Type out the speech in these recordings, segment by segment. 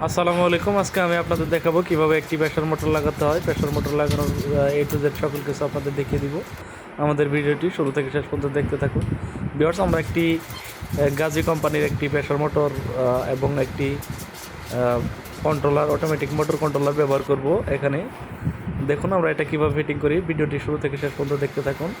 আসসালামু আলাইকুম। আজকে আমি আপনাদের দেখাবো কিভাবে একটি প্রেসার মোটর লাগাতে হয়। প্রেসার মোটর লাগানোর A to Z সকল কিছু আপনাদের দেখিয়ে দিব। আমাদের ভিডিওটি শুরু থেকে শেষ পর্যন্ত দেখতে থাকুন। ভিউয়ার্স, আমরা একটি গাজী কোম্পানির একটি প্রেসার মোটর এবং একটি কন্ট্রোলার, অটোমেটিক মোটর কন্ট্রোলার ব্যবহার করব। এখানে দেখুন আমরা এটা কীভাবে ফিটিং করি। ভিডিওটি শুরু থেকে শেষ পর্যন্ত দেখতে থাকুন।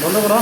বন্ধ করো।